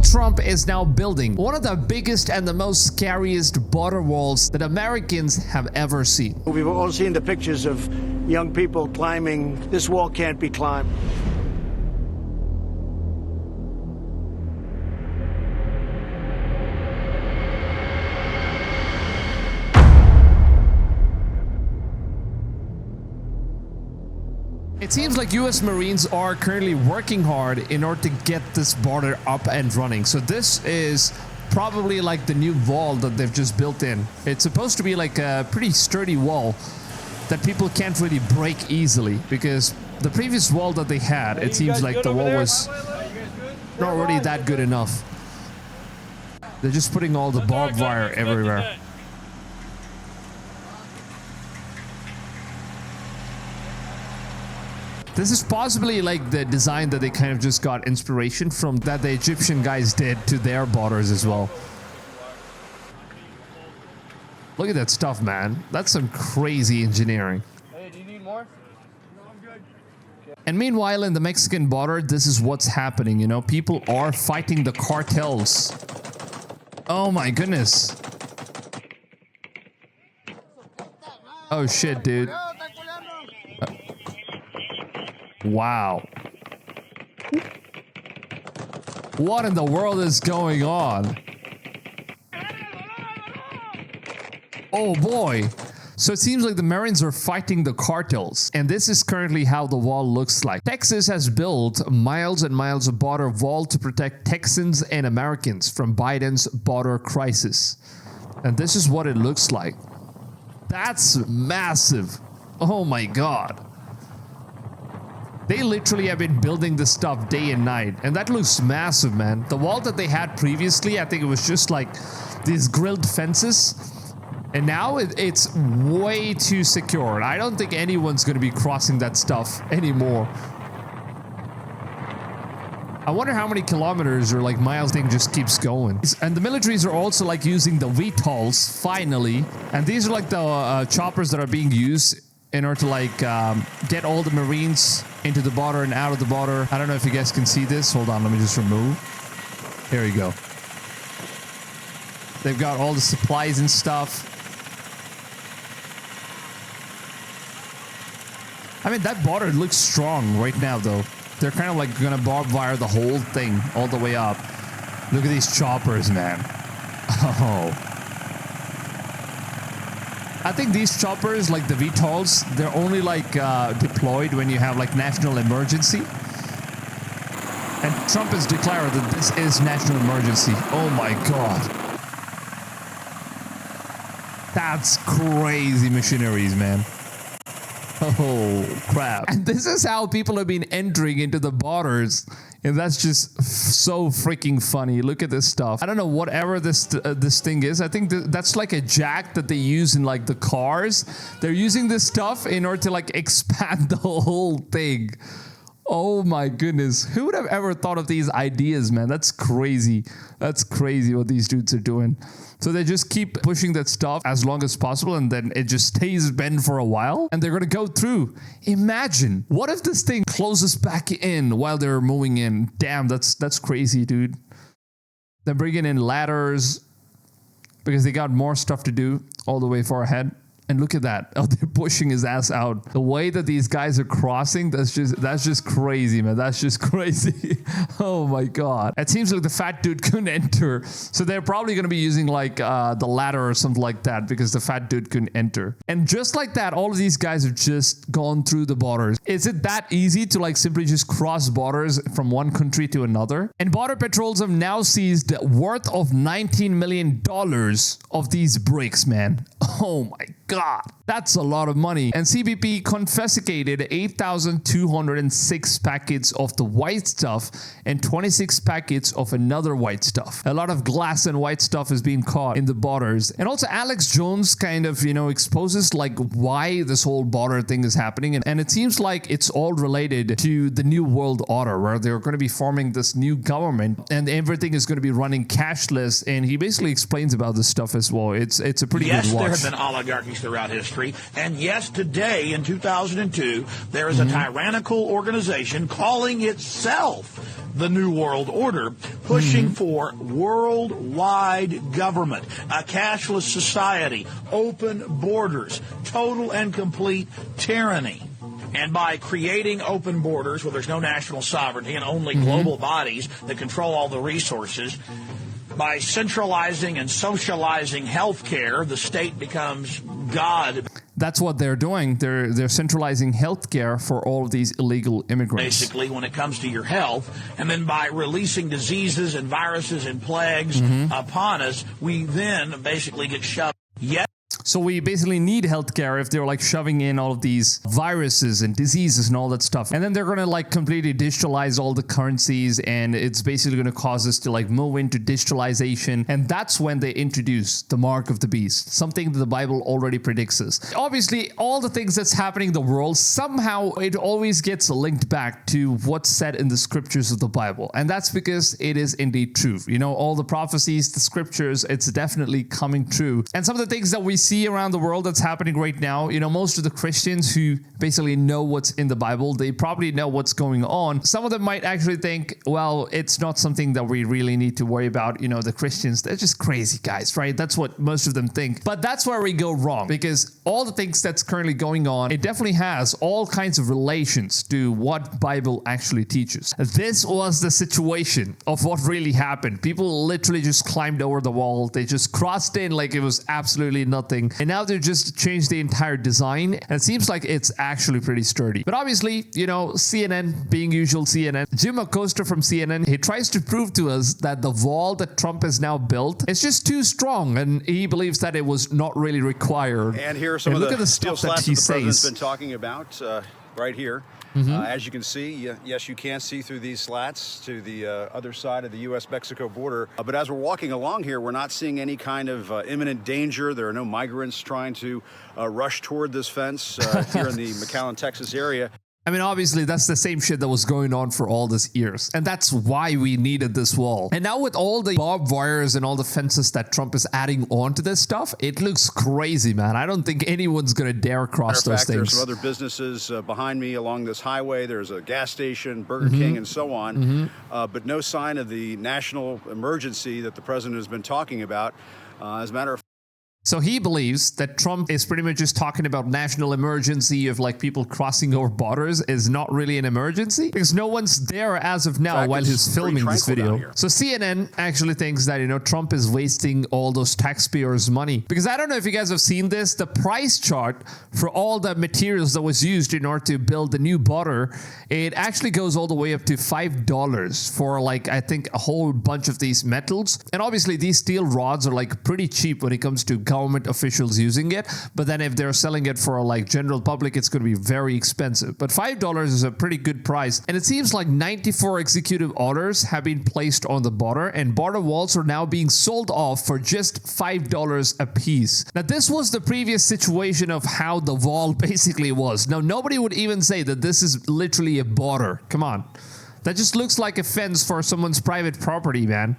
Donald Trump is now building one of the biggest and the most scariest border walls that Americans have ever seen. We've all seen the pictures of young people climbing. This wall can't be climbed. It seems like US Marines are currently working hard in order to get this border up and running. So this is probably like the new wall that they've just built in. It's supposed to be like a pretty sturdy wall that people can't really break easily, because the previous wall that they had, it seems like the wall was not really that good enough. They're just putting all the barbed wire everywhere. This is possibly like the design that they kind of just got inspiration from, that the Egyptian guys did to their borders as well. Look at that stuff, man. That's some crazy engineering. Hey, do you need more? No, I'm good. And meanwhile, in the Mexican border, this is what's happening, you know? People are fighting the cartels. Oh my goodness. Oh shit, dude. Wow. What in the world is going on? Oh boy. So it seems like the Marines are fighting the cartels, and this is currently how the wall looks like. Texas has built miles and miles of border wall to protect Texans and Americans from Biden's border crisis. And this is what it looks like. That's massive. Oh my God. They literally have been building this stuff day and night, and that looks massive, man. The wall that they had previously, I think it was just like these grilled fences, and now it's way too secure. I don't think anyone's going to be crossing that stuff anymore. I wonder how many kilometers or like miles thing just keeps going. And the militaries are also like using the VTOLs finally, and these are like the choppers that are being used in order to like get all the Marines into the border and out of the border. I don't know if you guys can see this. Hold on, let me just remove. Here we go. They've got all the supplies and stuff. I mean, that border looks strong right now, though. They're kind of like gonna barbed wire the whole thing all the way up. Look at these choppers, man. Oh. I think these choppers, like the VTOLs, they're only like deployed when you have like national emergency. And Trump has declared that this is national emergency. Oh my God. That's crazy machineries, man. Oh crap. And this is how people have been entering into the borders. And that's just so freaking funny. Look at this stuff. I don't know whatever this thing is. I think that's like a jack that they use in like the cars. They're using this stuff in order to like expand the whole thing. Oh my goodness. Who would have ever thought of these ideas, man? That's crazy. That's crazy what these dudes are doing. So they just keep pushing that stuff as long as possible, and then it just stays bent for a while, and they're going to go through. Imagine, what if this thing closes back in while they're moving in? Damn, that's crazy, dude. They're bringing in ladders because they got more stuff to do all the way far ahead. And look at that. Oh, they're pushing his ass out. The way that these guys are crossing, that's just crazy, man. That's just crazy. Oh my God. It seems like the fat dude couldn't enter. So they're probably going to be using like the ladder or something like that, because the fat dude couldn't enter. And just like that, all of these guys have just gone through the borders. Is it that easy to like simply just cross borders from one country to another? And border patrols have now seized worth of $19 million of these bricks, man. Oh my God, that's a lot of money. And CBP confiscated 8,206 packets of the white stuff and 26 packets of another white stuff. A lot of glass and white stuff is being caught in the borders. And also Alex Jones kind of, exposes like why this whole border thing is happening. And it seems like it's all related to the New World Order, where they're going to be forming this new government and everything is going to be running cashless. And he basically explains about this stuff as well. It's a pretty good watch. There have been oligarchies throughout history, and yes, today in 2002, there is a tyrannical organization calling itself the New World Order, pushing for worldwide government, a cashless society, open borders, total and complete tyranny. And by creating open borders where there's no national sovereignty and only global bodies that control all the resources, by centralizing and socializing health care, the state becomes God. That's what they're doing. They're centralizing healthcare for all of these illegal immigrants. Basically, when it comes to your health, and then by releasing diseases and viruses and plagues upon us, we then basically get shoved yet. So we basically need healthcare if they're like shoving in all of these viruses and diseases and all that stuff. And then they're going to like completely digitalize all the currencies, and it's basically going to cause us to like move into digitalization. And that's when they introduce the mark of the beast, something that the Bible already predicts us. Obviously, all the things that's happening in the world, somehow it always gets linked back to what's said in the scriptures of the Bible. And that's because it is indeed true. You know, all the prophecies, the scriptures, it's definitely coming true. And some of the things that we see around the world that's happening right now, you know, most of the Christians who basically know what's in the Bible, they probably know what's going on. Some of them might actually think, well, it's not something that we really need to worry about. You know, the Christians, they're just crazy guys, right? That's what most of them think. But that's where we go wrong, because all the things that's currently going on, it definitely has all kinds of relations to what Bible actually teaches. This was the situation of what really happened. People literally just climbed over the wall. They just crossed in like it was absolutely nothing. And now they've just changed the entire design. And it seems like it's actually pretty sturdy. But obviously, you know, CNN, being usual CNN, Jim Acosta from CNN, he tries to prove to us that the wall that Trump has now built is just too strong. And he believes that it was not really required. And here are some of the stuff steel that slats he that the president's says. been talking about right here. As you can see, yes, you can see through these slats to the other side of the U.S.-Mexico border. But as we're walking along here, we're not seeing any kind of imminent danger. There are no migrants trying to rush toward this fence here in the McAllen, Texas area. I mean, obviously, that's the same shit that was going on for all these years. And that's why we needed this wall. And now with all the barbed wires and all the fences that Trump is adding on to this stuff, it looks crazy, man. I don't think anyone's going to dare cross those things. There's some other businesses behind me along this highway. There's a gas station, Burger King, and so on. But no sign of the national emergency that the president has been talking about. As a matter of So he believes that Trump is pretty much just talking about national emergency of like people crossing over borders is not really an emergency because no one's there as of now while he's filming this video. So CNN actually thinks that, you know, Trump is wasting all those taxpayers' money, because I don't know if you guys have seen this, the price chart for all the materials that was used in order to build the new border, it actually goes all the way up to $5 for like, I think, a whole bunch of these metals. And obviously these steel rods are like pretty cheap when it comes to government officials using it, but then if they're selling it for like general public, it's going to be very expensive. But $5 is a pretty good price, and it seems like 94 executive orders have been placed on the border, and border walls are now being sold off for just $5 a piece. Now, this was the previous situation of how the wall basically was. Now, nobody would even say that this is literally a border. Come on. That just looks like a fence for someone's private property, man.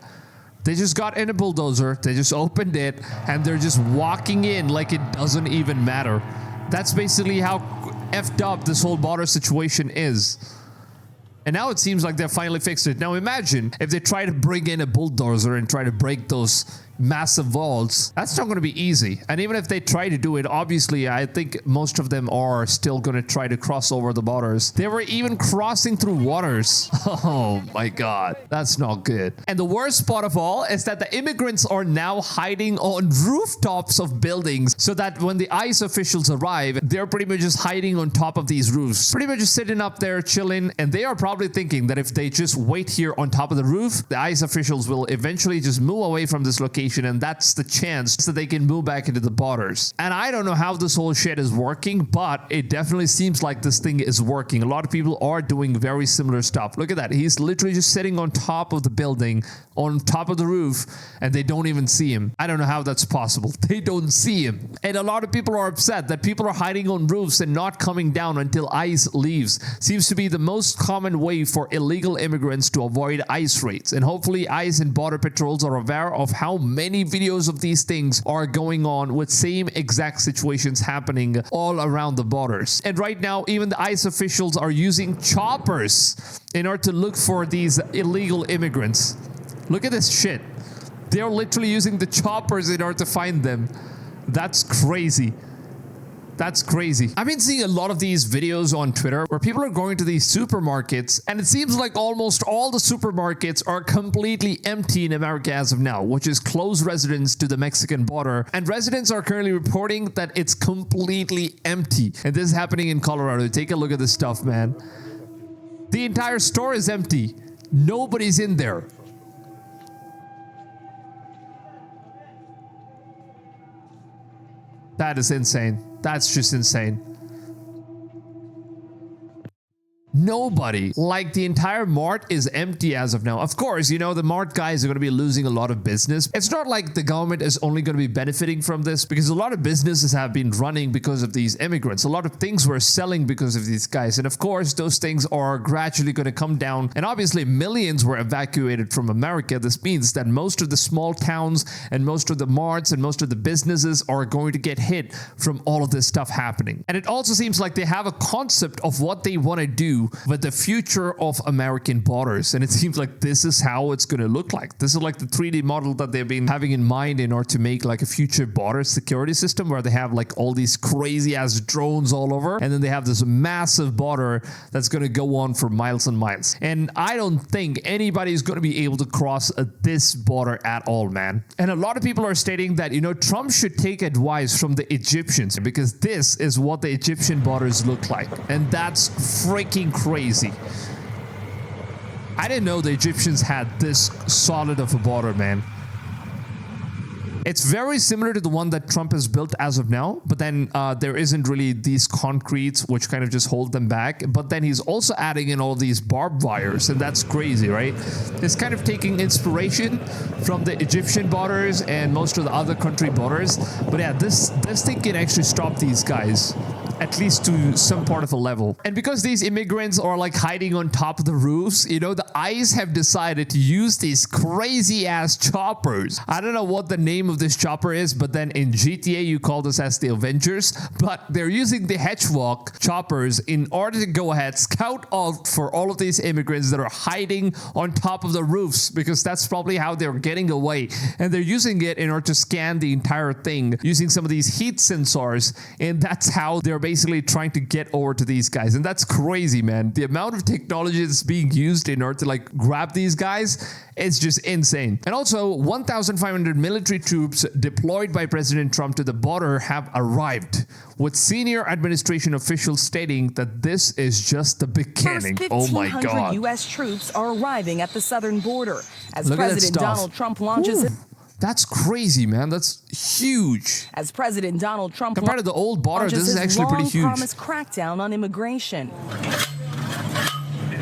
They just got in a bulldozer, they just opened it, and they're just walking in like it doesn't even matter. That's basically how effed up this whole border situation is. And now it seems like they finally fixed it. Now imagine if they try to bring in a bulldozer and try to break those massive walls. That's not going to be easy. And even if they try to do it, obviously, I think most of them are still going to try to cross over the borders. They were even crossing through waters. Oh my God, that's not good. And the worst part of all is that the immigrants are now hiding on rooftops of buildings, so that when the ICE officials arrive, they're pretty much just hiding on top of these roofs, pretty much just sitting up there chilling. And they are probably thinking that if they just wait here on top of the roof, the ICE officials will eventually just move away from this location, and that's the chance that they can move back into the borders. And I don't know how this whole shit is working, but it definitely seems like this thing is working. A lot of people are doing very similar stuff. Look at that. He's literally just sitting on top of the building, on top of the roof, and they don't even see him. I don't know how that's possible. They don't see him. And a lot of people are upset that people are hiding on roofs and not coming down until ICE leaves. Seems to be the most common way for illegal immigrants to avoid ICE raids. And hopefully ICE and border patrols are aware of how Many videos of these things are going on with same exact situations happening all around the borders. And right now, even the ICE officials are using choppers in order to look for these illegal immigrants. Look at this shit. They're literally using the choppers in order to find them. That's crazy. That's crazy. I've been seeing a lot of these videos on Twitter where people are going to these supermarkets, and it seems like almost all the supermarkets are completely empty in America as of now, which is close residence to the Mexican border. And residents are currently reporting that it's completely empty. And this is happening in Colorado. Take a look at this stuff, man. The entire store is empty. Nobody's in there. That is insane. That's just insane. Nobody. Like, the entire mart is empty as of now. Of course, you know, the mart guys are going to be losing a lot of business. It's not like the government is only going to be benefiting from this, because a lot of businesses have been running because of these immigrants. A lot of things were selling because of these guys. And of course, those things are gradually going to come down. And obviously, millions were evacuated from America. This means that most of the small towns and most of the marts and most of the businesses are going to get hit from all of this stuff happening. And it also seems like they have a concept of what they want to do with the future of American borders. And it seems like this is how it's going to look like. This is like the 3D model that they've been having in mind in order to make like a future border security system, where they have like all these crazy ass drones all over. And then they have this massive border that's going to go on for miles and miles. And I don't think anybody's going to be able to cross this border at all, man. And a lot of people are stating that, you know, Trump should take advice from the Egyptians, because this is what the Egyptian borders look like. And that's freaking crazy. I didn't know the Egyptians had this solid of a border, man. It's very similar to the one that Trump has built as of now, but then there isn't really these concretes which kind of just hold them back. But then he's also adding in all these barbed wires, and that's crazy, right? It's kind of taking inspiration from the Egyptian borders and most of the other country borders. But yeah, this thing can actually stop these guys, at least to some part of a level. And because these immigrants are like hiding on top of the roofs, you know, the ICE have decided to use these crazy ass choppers. I don't know what the name of this chopper is, but then in GTA you call this as the Avengers, but they're using the Hedgehog choppers in order to go ahead, scout out for all of these immigrants that are hiding on top of the roofs, because that's probably how they're getting away. And they're using it in order to scan the entire thing using some of these heat sensors, and that's how they're basically trying to get over to these guys. And that's crazy, man. The amount of technology that's being used in order to like grab these guys is just insane. And also, 1,500 military troops deployed by President Trump to the border have arrived, with senior administration officials stating that this is just the beginning. Oh my God. 1,500 U.S. troops are arriving at the southern border as President Donald Trump launches. That's crazy, man. That's huge. As President Donald Trump compared to the old border, this is actually pretty huge. Promised crackdown on immigration.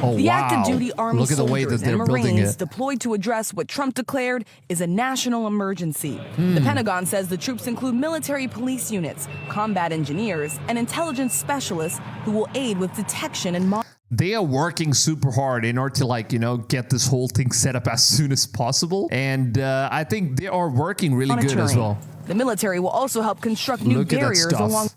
Oh, the wow. active duty Army Look at the way that soldiers they're and building Marines it. deployed to address what Trump declared is a national emergency. The Pentagon says the troops include military police units, combat engineers, and intelligence specialists who will aid with detection and monitoring. They are working super hard in order to, like, you know, get this whole thing set up as soon as possible. And I think they are working really good as well. The military will also help construct new barriers along.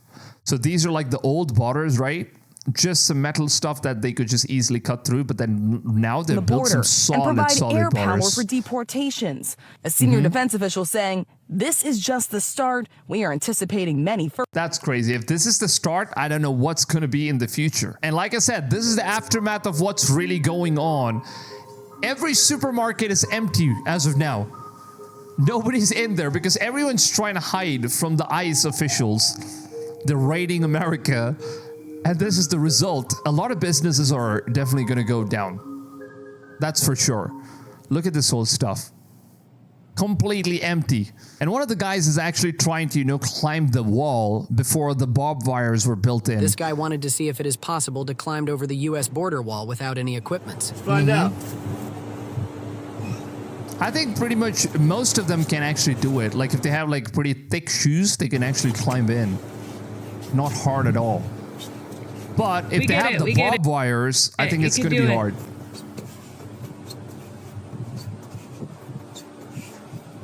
So these are like the old borders, right? Just some metal stuff that they could just easily cut through, but then now they've built some solid air borders. Power for deportations. A senior defense official saying, "This is just the start. We are anticipating many further." That's crazy. If this is the start, I don't know what's going to be in the future. And like I said, this is the aftermath of what's really going on. Every supermarket is empty as of now. Nobody's in there because everyone's trying to hide from the ICE officials. They're raiding America. And this is the result. A lot of businesses are definitely going to go down. That's for sure. Look at this whole stuff. Completely empty. And one of the guys is actually trying to, you know, climb the wall before the barbed wires were built in. This guy wanted to see if it is possible to climb over the U.S. border wall without any equipment. Find out. I think pretty much most of them can actually do it. Like if they have like pretty thick shoes, they can actually climb in. Not hard at all. But if they have the barbed wires, I think it's going to be hard.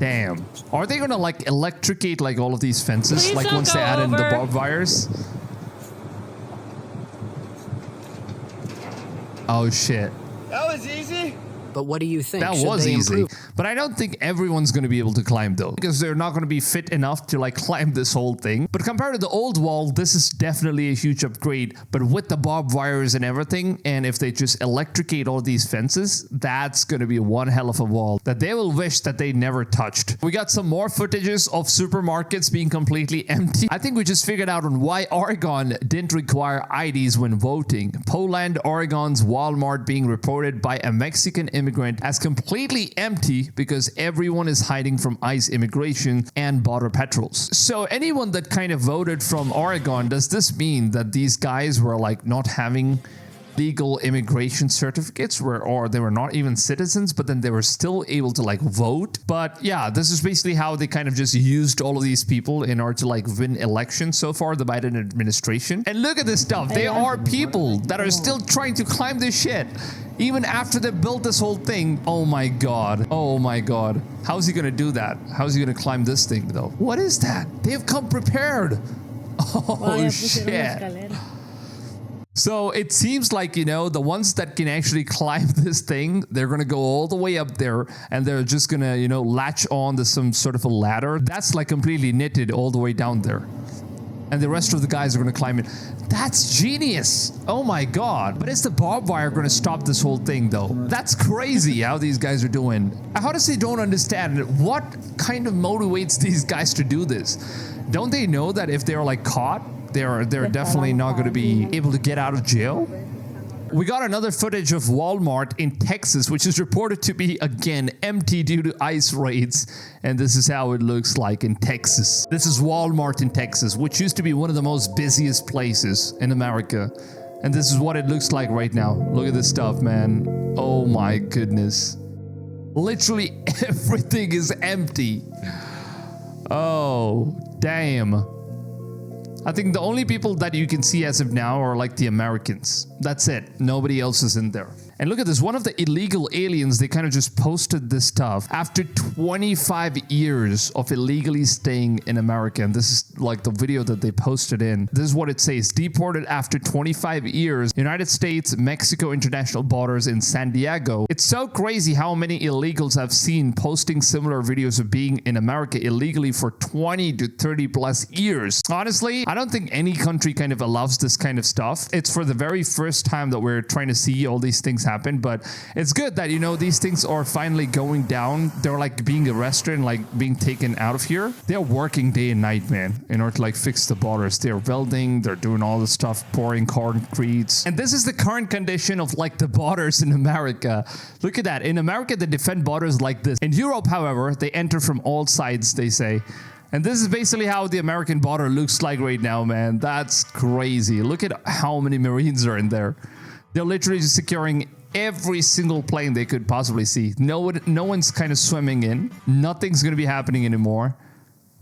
Damn. Are they gonna like electrocute like all of these fences? Please Like don't once they go add in the over. barbed wires? Oh shit. That was easy. But what do you think? That Should was they easy. improve? But I don't think everyone's going to be able to climb though, because they're not going to be fit enough to like climb this whole thing. But compared to the old wall, this is definitely a huge upgrade. But with the barbed wires and everything, and if they just electrocute all these fences, that's going to be one hell of a wall that they will wish that they never touched. We got some more footages of supermarkets being completely empty. I think we just figured out on why Oregon didn't require IDs when voting. Poland, Oregon's Walmart being reported by a Mexican immigrant as completely empty because everyone is hiding from ICE immigration and border patrols. So anyone that kind of voted from Oregon, does this mean that these guys were like not having legal immigration certificates or they were not even citizens, but then they were still able to like vote? But yeah, this is basically how they kind of just used all of these people in order to like win elections so far, the Biden administration. And look at this stuff. There are people that are still trying to climb this shit even after they built this whole thing. Oh my god. Oh my god. How's he gonna do that? How's he gonna climb this thing though? What is that? They've come prepared. Oh shit. So it seems like, you know, the ones that can actually climb this thing, they're going to go all the way up there and they're just going to, you know, latch on to some sort of a ladder. That's like completely knitted all the way down there. And the rest of the guys are going to climb it. That's genius. Oh my god. But is the barbed wire going to stop this whole thing though? That's crazy how these guys are doing. I honestly don't understand what kind of motivates these guys to do this. Don't they know that if they're like caught, they're definitely not going to be able to get out of jail? We got another footage of Walmart in Texas, which is reported to be, again, empty due to ICE raids. And this is how it looks like in Texas. This is Walmart in Texas, which used to be one of the most busiest places in America. And this is what it looks like right now. Look at this stuff, man. Oh my goodness. Literally everything is empty. Oh, damn. I think the only people that you can see as of now are like the Americans. That's it. Nobody else is in there. And look at this. One of the illegal aliens, they kind of just posted this stuff after 25 years of illegally staying in America. And this is like the video that they posted in. This is what it says. Deported after 25 years, United States, Mexico international borders in San Diego. It's so crazy how many illegals I've seen posting similar videos of being in America illegally for 20 to 30 plus years. Honestly, I don't think any country kind of allows this kind of stuff. It's for the very first time that we're trying to see all these things happen, but it's good that, you know, these things are finally going down. They're like being arrested and like being taken out of here. They're working day and night, man, in order to like fix the borders. They're welding, they're doing all this stuff, pouring concretes. And this is the current condition of like the borders in America. Look at that. In America, they defend borders like this. In Europe, however, they enter from all sides, they say. And this is basically how the American border looks like right now, man. That's crazy. Look at how many Marines are in there. They're literally just securing every single plane they could possibly see. No one's kind of swimming in. Nothing's going to be happening anymore.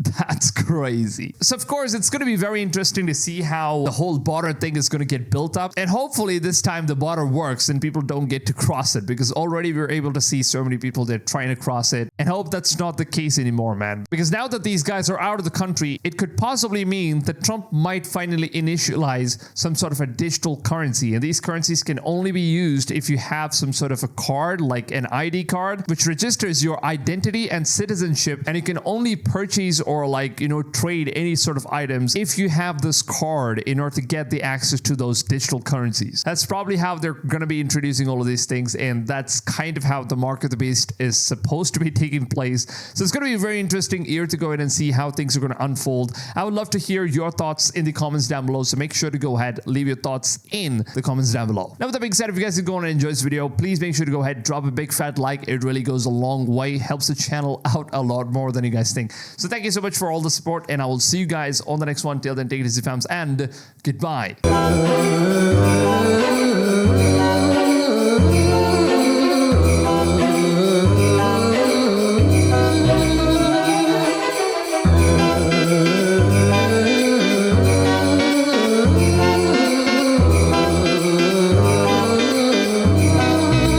That's crazy. So of course, it's going to be very interesting to see how the whole border thing is going to get built up. And hopefully this time the border works and people don't get to cross it, because already we're able to see so many people that are trying to cross it, and hope that's not the case anymore, man. Because now that these guys are out of the country, it could possibly mean that Trump might finally initialize some sort of a digital currency. And these currencies can only be used if you have some sort of a card, like an ID card, which registers your identity and citizenship. And you can only purchase or like, you know, trade any sort of items if you have this card in order to get the access to those digital currencies. That's probably how they're going to be introducing all of these things, and that's kind of how the market beast is supposed to be taking place. So it's going to be a very interesting year to go in and see how things are going to unfold. I would love to hear your thoughts in the comments down below, so make sure to go ahead, leave your thoughts in the comments down below. Now with that being said, if you guys are going to enjoy this video, please make sure to go ahead, drop a big fat like. It really goes a long way, helps the channel out a lot more than you guys think. So thank you so much for all the support, and I will see you guys on the next one. Till then, take it easy, fams, and goodbye.